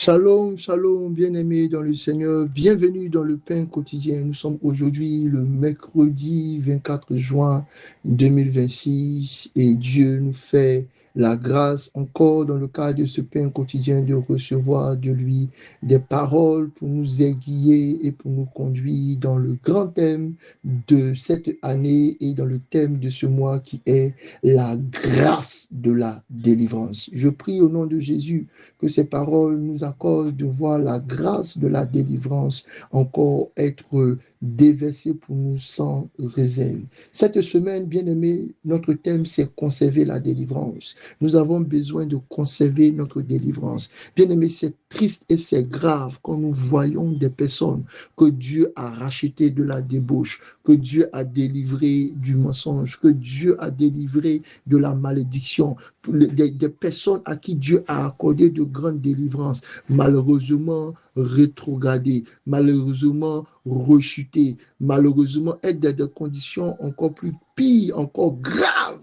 Shalom, shalom, bien-aimés dans le Seigneur. Bienvenue dans le pain quotidien. Nous sommes aujourd'hui le mercredi 24 juin 2026 et Dieu nous fait la grâce encore dans le cadre de ce pain quotidien de recevoir de lui des paroles pour nous aiguiller et pour nous conduire dans le grand thème de cette année et dans le thème de ce mois qui est la grâce de la délivrance. Je prie au nom de Jésus que ces paroles nous accordent de voir la grâce de la délivrance encore être déversée pour nous sans réserve. Cette semaine, bien-aimés, notre thème, c'est conserver la délivrance. Nous avons besoin de conserver notre délivrance. Bien-aimés, c'est triste et c'est grave quand nous voyons des personnes que Dieu a rachetées de la débauche, que Dieu a délivré du mensonge, que Dieu a délivré de la malédiction, des personnes à qui Dieu a accordé de grandes délivrances, malheureusement rétrogradées, malheureusement rechutées, malheureusement être dans des conditions encore plus pires, encore graves.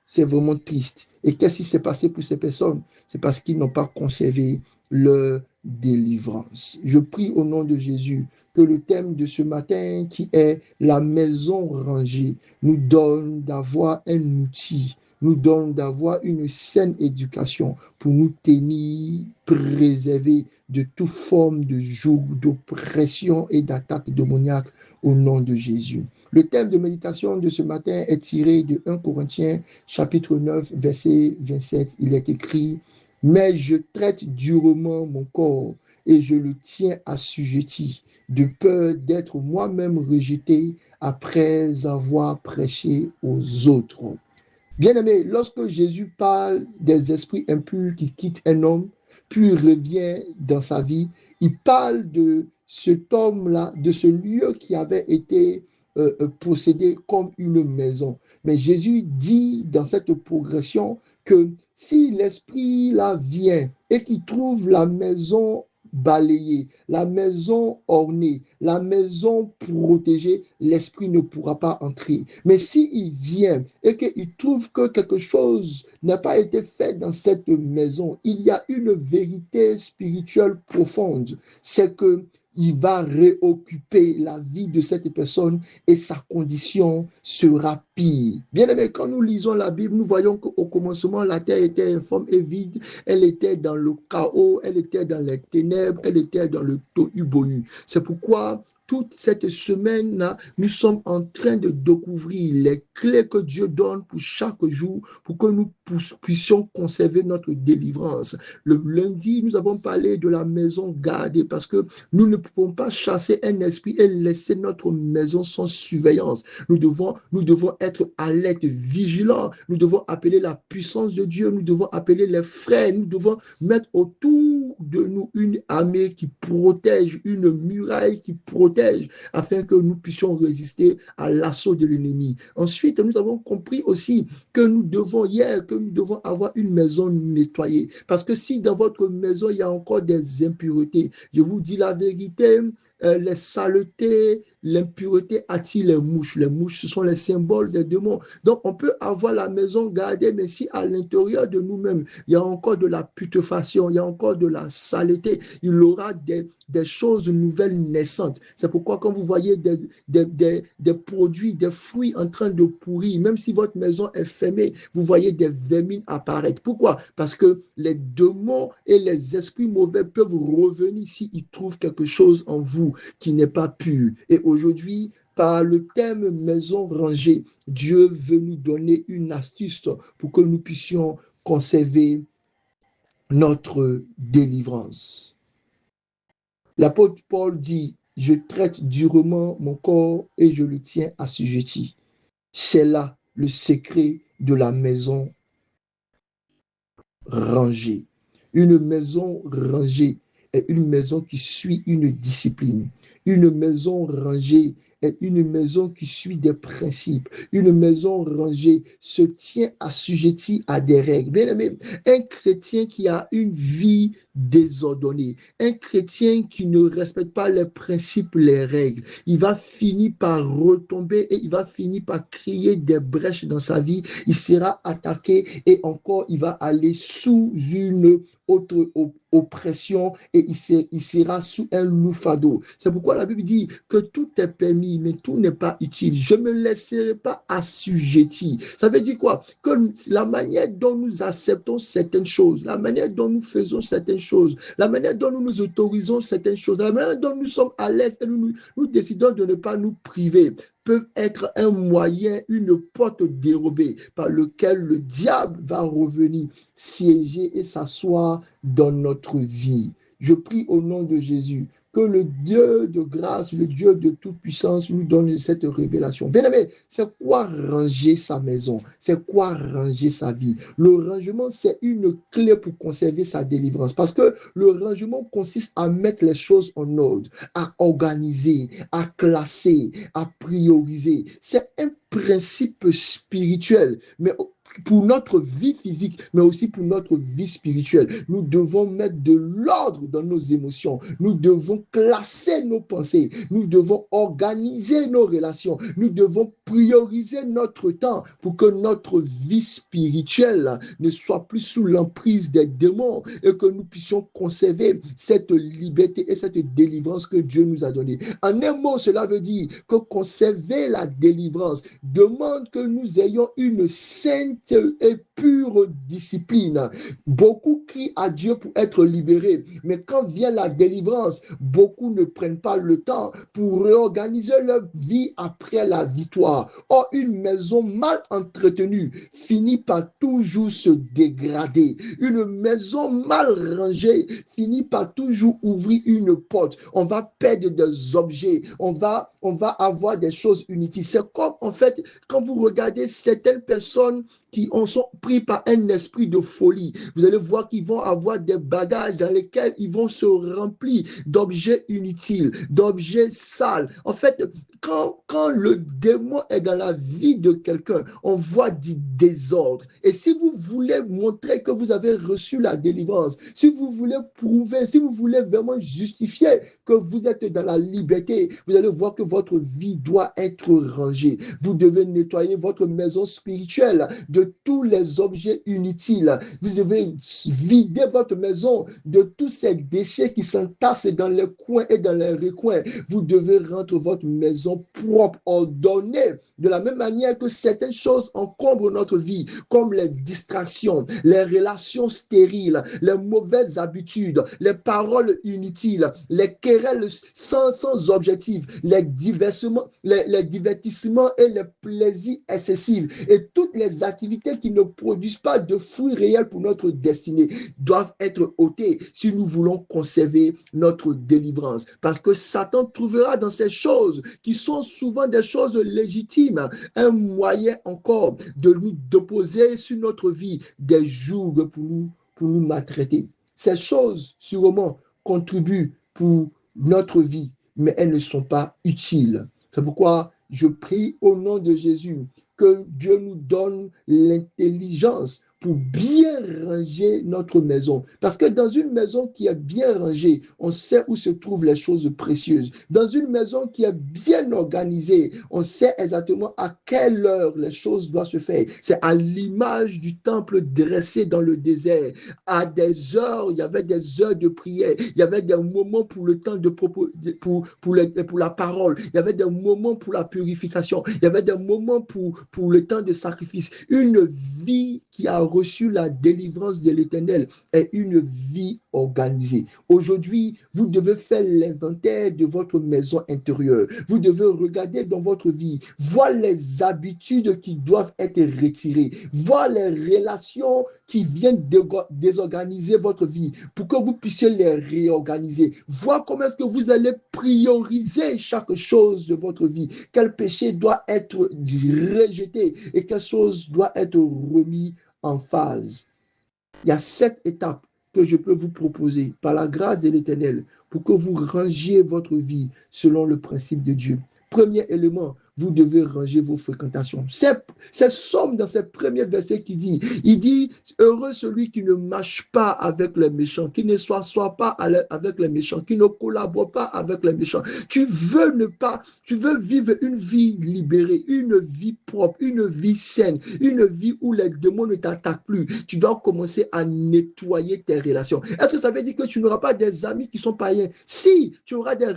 C'est vraiment triste. Et qu'est-ce qui s'est passé pour ces personnes? C'est parce qu'ils n'ont pas conservé leur délivrance. Je prie au nom de Jésus que le thème de ce matin, qui est la maison rangée, nous donne d'avoir un outil, nous donne d'avoir une saine éducation pour nous tenir préservés de toute forme de joug, d'oppression et d'attaque démoniaque au nom de Jésus. Le thème de méditation de ce matin est tiré de 1 Corinthiens chapitre 9, verset 27. Il est écrit: « Mais je traite durement mon corps et je le tiens assujetti, de peur d'être moi-même rejeté après avoir prêché aux autres. » Bien-aimé, lorsque Jésus parle des esprits impurs qui quittent un homme, puis revient dans sa vie, il parle de cet homme-là, de ce lieu qui avait été possédé comme une maison. Mais Jésus dit dans cette progression que si l'esprit-là vient et qu'il trouve la maison balayée, la maison ornée, la maison protégée, l'esprit ne pourra pas entrer. Mais s'il vient et qu'il trouve que quelque chose n'a pas été fait dans cette maison, il y a une vérité spirituelle profonde. C'est que il va réoccuper la vie de cette personne et sa condition sera pire. Bien aimé, quand nous lisons la Bible, nous voyons qu'au commencement, la terre était informe et vide. Elle était dans le chaos, elle était dans les ténèbres, elle était dans le tohu-bohu. C'est pourquoi toute cette semaine-là, nous sommes en train de découvrir les clés que Dieu donne pour chaque jour, pour que nous puissions conserver notre délivrance. Le lundi, nous avons parlé de la maison gardée, parce que nous ne pouvons pas chasser un esprit et laisser notre maison sans surveillance. Nous devons être alertes, vigilants. Nous devons appeler la puissance de Dieu. Nous devons appeler les frères. Nous devons mettre autour de nous une armée qui protège, une muraille qui protège, afin que nous puissions résister à l'assaut de l'ennemi. Ensuite, nous avons compris aussi que nous devons avoir une maison nettoyée. Parce que si dans votre maison, il y a encore des impuretés, je vous dis la vérité, les saletés, l'impureté attirent les mouches. Les mouches, ce sont les symboles des démons. Donc, on peut avoir la maison gardée, mais si à l'intérieur de nous-mêmes, il y a encore de la putréfaction, il y a encore de la saleté, il y aura des choses nouvelles naissantes. C'est pourquoi quand vous voyez des produits, des fruits en train de pourrir, même si votre maison est fermée, vous voyez des vermines apparaître. Pourquoi? Parce que les démons et les esprits mauvais peuvent revenir s'ils trouvent quelque chose en vous qui n'est pas pur. Et aujourd'hui, par le thème maison rangée, Dieu veut nous donner une astuce pour que nous puissions conserver notre délivrance. L'apôtre Paul dit: « Je traite durement mon corps et je le tiens assujetti. » C'est là le secret de la maison rangée. Une maison rangée est une maison qui suit une discipline. Une maison rangée est une maison qui suit des principes. Une maison rangée se tient assujettie à des règles. Bien aimé, un chrétien qui a une vie désordonnée, un chrétien qui ne respecte pas les principes, les règles, il va finir par retomber et il va finir par créer des brèches dans sa vie. Il sera attaqué et encore il va aller sous une autre oppression et il sera sous un loufado. C'est pourquoi la Bible dit que tout est permis, mais tout n'est pas utile. Je ne me laisserai pas assujettir. Ça veut dire quoi? Que la manière dont nous acceptons certaines choses, la manière dont nous faisons certaines choses, la manière dont nous nous autorisons certaines choses, la manière dont nous sommes à l'aise et nous décidons de ne pas nous priver, peuvent être un moyen, une porte dérobée par lequel le diable va revenir siéger et s'asseoir dans notre vie. Je prie au nom de Jésus que le Dieu de grâce, le Dieu de toute puissance nous donne cette révélation. Bien aimé, c'est quoi ranger sa maison? C'est quoi ranger sa vie? Le rangement, c'est une clé pour conserver sa délivrance parce que le rangement consiste à mettre les choses en ordre, à organiser, à classer, à prioriser. C'est un principe spirituel, mais pour notre vie physique, mais aussi pour notre vie spirituelle. Nous devons mettre de l'ordre dans nos émotions. Nous devons classer nos pensées. Nous devons organiser nos relations. Nous devons prioriser notre temps pour que notre vie spirituelle ne soit plus sous l'emprise des démons et que nous puissions conserver cette liberté et cette délivrance que Dieu nous a donnée. En un mot, cela veut dire que conserver la délivrance demande que nous ayons une sainte et pure discipline. Beaucoup crient à Dieu pour être libérés, mais quand vient la délivrance, beaucoup ne prennent pas le temps pour réorganiser leur vie après la victoire. Or, une maison mal entretenue finit par toujours se dégrader. Une maison mal rangée finit par toujours ouvrir une porte. On va perdre des objets, on va avoir des choses inutiles. C'est comme, en fait, quand vous regardez certaines personnes qui en sont pris par un esprit de folie, vous allez voir qu'ils vont avoir des bagages dans lesquels ils vont se remplir d'objets inutiles, d'objets sales. En fait, quand le démon est dans la vie de quelqu'un, on voit du désordre. Et si vous voulez montrer que vous avez reçu la délivrance, si vous voulez prouver, si vous voulez vraiment justifier que vous êtes dans la liberté, vous allez voir que votre vie doit être rangée. Vous devez nettoyer votre maison spirituelle de tous les objets inutiles. Vous devez vider votre maison de tous ces déchets qui s'entassent dans les coins et dans les recoins. Vous devez rendre votre maison propre, ordonnée, de la même manière que certaines choses encombrent notre vie, comme les distractions, les relations stériles, les mauvaises habitudes, les paroles inutiles, les querelles sans objectif, les divertissements et les plaisirs excessifs et toutes les activités qui ne produisent pas de fruits réels pour notre destinée doivent être ôtées si nous voulons conserver notre délivrance. Parce que Satan trouvera dans ces choses qui sont souvent des choses légitimes un moyen encore de nous déposer sur notre vie des jougs pour nous maltraiter. Ces choses, sûrement, contribuent pour notre vie, mais elles ne sont pas utiles. C'est pourquoi je prie au nom de Jésus que Dieu nous donne l'intelligence pour bien ranger notre maison. Parce que dans une maison qui est bien rangée, on sait où se trouvent les choses précieuses. Dans une maison qui est bien organisée, on sait exactement à quelle heure les choses doivent se faire. C'est à l'image du temple dressé dans le désert. À des heures, il y avait des heures de prière. Il y avait des moments pour le temps pour la parole. Il y avait des moments pour la purification. Il y avait des moments pour le temps de sacrifice. Une vie qui a reçu la délivrance de l'Éternel est une vie organisée. Aujourd'hui, vous devez faire l'inventaire de votre maison intérieure. Vous devez regarder dans votre vie, voir les habitudes qui doivent être retirées, voir les relations qui viennent désorganiser votre vie pour que vous puissiez les réorganiser. Voir comment est-ce que vous allez prioriser chaque chose de votre vie. Quel péché doit être rejeté et quelle chose doit être remis en phase. Il y a 7 étapes que je peux vous proposer par la grâce de l'Éternel pour que vous rangiez votre vie selon le principe de Dieu. Premier élément, vous devez ranger vos fréquentations. C'est Somme dans ses premiers versets qui dit, il dit, heureux celui qui ne marche pas avec les méchants, qui ne soit pas avec les méchants, qui ne collabore pas avec les méchants. Tu veux vivre une vie libérée, une vie propre, une vie saine, une vie où les démons ne t'attaquent plus. Tu dois commencer à nettoyer tes relations. Est-ce que ça veut dire que tu n'auras pas des amis qui sont païens? Si, tu auras des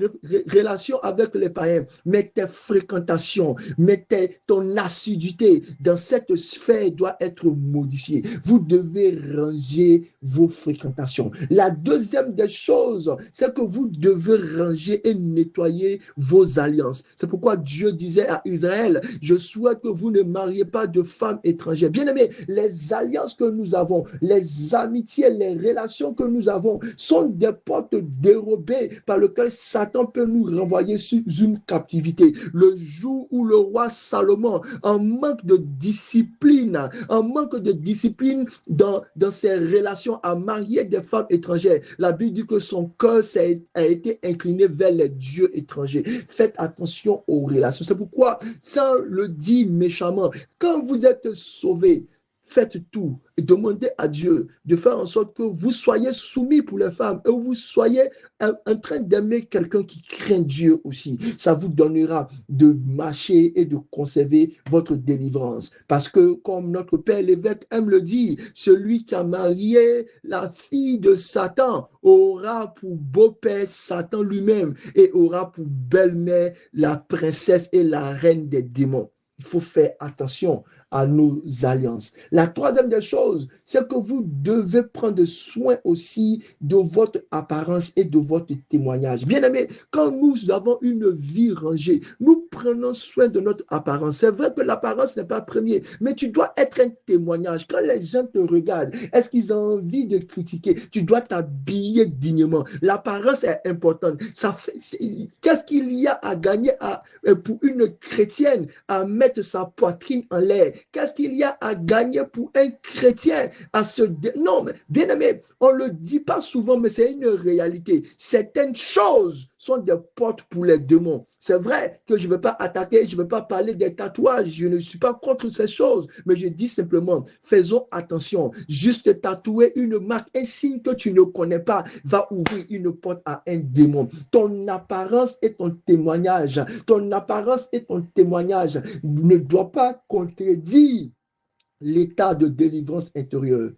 relations avec les païens, mais tes fréquentations, mais ton assiduité dans cette sphère doit être modifiée. Vous devez ranger vos fréquentations. La deuxième des choses, c'est que vous devez ranger et nettoyer vos alliances. C'est pourquoi Dieu disait à Israël, je souhaite que vous ne mariez pas de femmes étrangères. Bien aimé, les alliances que nous avons, les amitiés, les relations que nous avons sont des portes dérobées par lesquelles Satan peut nous renvoyer sous une captivité. Le jour où le roi Salomon, en manque de discipline, dans ses relations, a marié des femmes étrangères, la Bible dit que son cœur a été incliné vers les dieux étrangers. Faites attention aux relations. C'est pourquoi, sans le dire méchamment, quand vous êtes sauvés, faites tout et demandez à Dieu de faire en sorte que vous soyez soumis pour les femmes et vous soyez en train d'aimer quelqu'un qui craint Dieu aussi. Ça vous donnera de marcher et de conserver votre délivrance. Parce que, comme notre Père l'évêque aime le dire, celui qui a marié la fille de Satan aura pour beau-père Satan lui-même et aura pour belle-mère la princesse et la reine des démons. Il faut faire attention à nos alliances. La troisième des choses, c'est que vous devez prendre soin aussi de votre apparence et de votre témoignage. Bien aimé, quand nous avons une vie rangée, nous prenons soin de notre apparence. C'est vrai que l'apparence n'est pas premier, mais tu dois être un témoignage. Quand les gens te regardent, est-ce qu'ils ont envie de critiquer? Tu dois t'habiller dignement. L'apparence est importante. Qu'est-ce qu'il y a à gagner pour une chrétienne à mettre sa poitrine en l'air? Qu'est-ce qu'il y a à gagner pour un chrétien à se... Non, mais bien aimé, on ne le dit pas souvent, mais c'est une réalité. Certaines choses sont des portes pour les démons. C'est vrai que je ne vais pas attaquer, je ne vais pas parler des tatouages, je ne suis pas contre ces choses, mais je dis simplement, faisons attention. Juste tatouer une marque, un signe que tu ne connais pas, va ouvrir une porte à un démon. Ton apparence et ton témoignage ne doit pas contredire l'état de délivrance intérieure.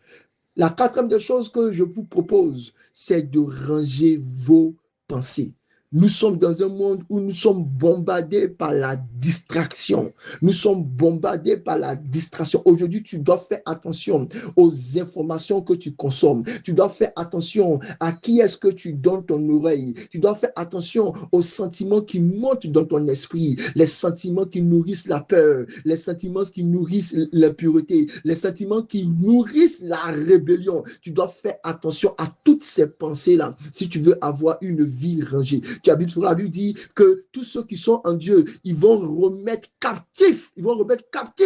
La quatrième des choses que je vous propose, c'est de ranger vos pensées. Nous sommes dans un monde où nous sommes bombardés par la distraction. Nous sommes bombardés par la distraction. Aujourd'hui, tu dois faire attention aux informations que tu consommes. Tu dois faire attention à qui est-ce que tu donnes ton oreille. Tu dois faire attention aux sentiments qui montent dans ton esprit. Les sentiments qui nourrissent la peur. Les sentiments qui nourrissent l'impureté. Les sentiments qui nourrissent la rébellion. Tu dois faire attention à toutes ces pensées-là si tu veux avoir une vie rangée. La Bible dit que tous ceux qui sont en Dieu, ils vont remettre captifs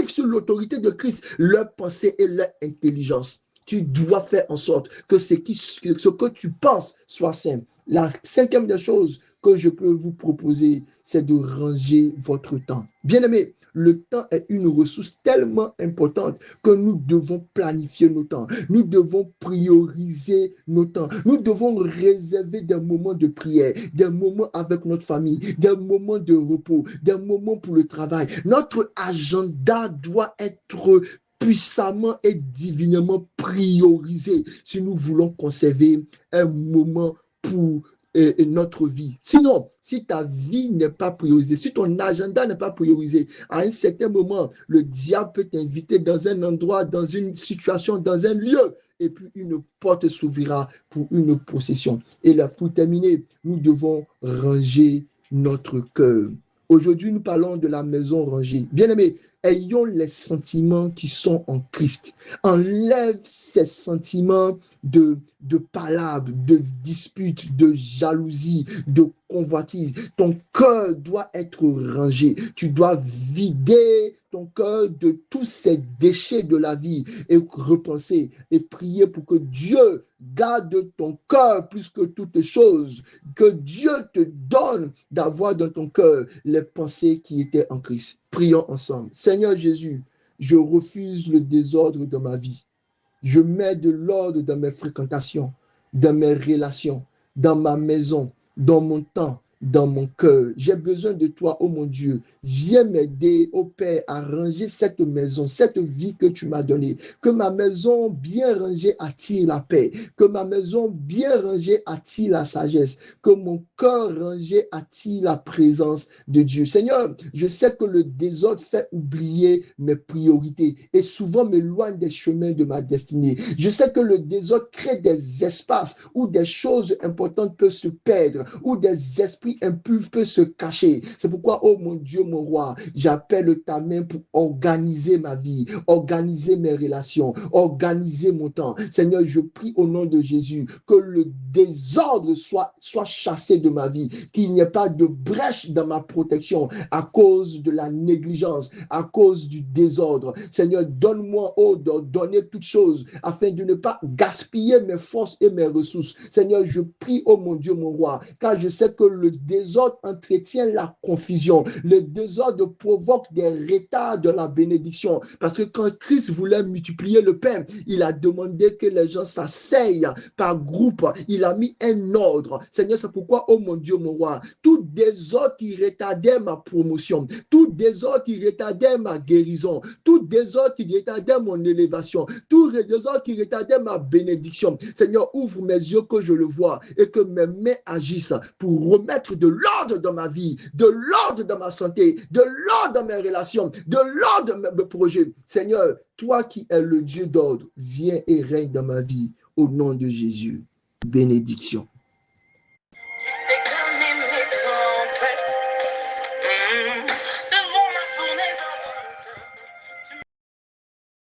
sur l'autorité de Christ leurs pensées et leur intelligence. Tu dois faire en sorte que ce que tu penses soit sain. La cinquième des choses que je peux vous proposer, c'est de ranger votre temps. Bien aimé, le temps est une ressource tellement importante que nous devons planifier nos temps. Nous devons prioriser nos temps. Nous devons réserver des moments de prière, des moments avec notre famille, des moments de repos, des moments pour le travail. Notre agenda doit être puissamment et divinement priorisé si nous voulons conserver un moment pour notre vie. Sinon, si ta vie n'est pas priorisée, si ton agenda n'est pas priorisé, à un certain moment, le diable peut t'inviter dans un endroit, dans une situation, dans un lieu, et puis une porte s'ouvrira pour une possession. Et là, pour terminer, nous devons ranger notre cœur. Aujourd'hui, nous parlons de la maison rangée. Bien-aimés, ayons les sentiments qui sont en Christ. Enlève ces sentiments de palabres, de disputes, de jalousie, de convoitise. Ton cœur doit être rangé. Tu dois vider ton cœur de tous ces déchets de la vie et repenser et prier pour que Dieu garde ton cœur plus que toutes choses, que Dieu te donne d'avoir dans ton cœur les pensées qui étaient en Christ. Prions ensemble. Seigneur Jésus, je refuse le désordre dans ma vie. Je mets de l'ordre dans mes fréquentations, dans mes relations, dans ma maison, dans mon temps, dans mon cœur. J'ai besoin de toi, oh mon Dieu. Viens m'aider, oh Père, à ranger cette maison, cette vie que tu m'as donnée. Que ma maison bien rangée attire la paix. Que ma maison bien rangée attire la sagesse. Que mon cœur rangé attire la présence de Dieu. Seigneur, je sais que le désordre fait oublier mes priorités et souvent m'éloigne des chemins de ma destinée. Je sais que le désordre crée des espaces où des choses importantes peuvent se perdre, où des esprits impurs peuvent se cacher. C'est pourquoi, oh mon Dieu, mon roi, j'appelle ta main pour organiser ma vie, organiser mes relations, organiser mon temps. Seigneur, je prie au nom de Jésus que le désordre soit chassé de ma vie, qu'il n'y ait pas de brèche dans ma protection à cause de la négligence, à cause du désordre. Seigneur, donne-moi, oh, donner toutes choses afin de ne pas gaspiller mes forces et mes ressources. Seigneur, je prie, oh mon Dieu, mon roi, car je sais que le désordre entretient la confusion. Le désordre provoque des retards de la bénédiction. Parce que quand Christ voulait multiplier le pain, il a demandé que les gens s'asseyent par groupe. Il a mis un ordre. Seigneur, c'est pourquoi, oh mon Dieu, mon roi, tout désordre qui retardait ma promotion, tout désordre qui retardait ma guérison, tout désordre qui retardait mon élévation, tout désordre qui retardait ma bénédiction. Seigneur, ouvre mes yeux que je le vois et que mes mains agissent pour remettre de l'ordre dans ma vie, de l'ordre dans ma santé, de l'ordre dans mes relations, de l'ordre dans mes projets. Seigneur, toi qui es le Dieu d'ordre, viens et règne dans ma vie au nom de Jésus. Bénédiction.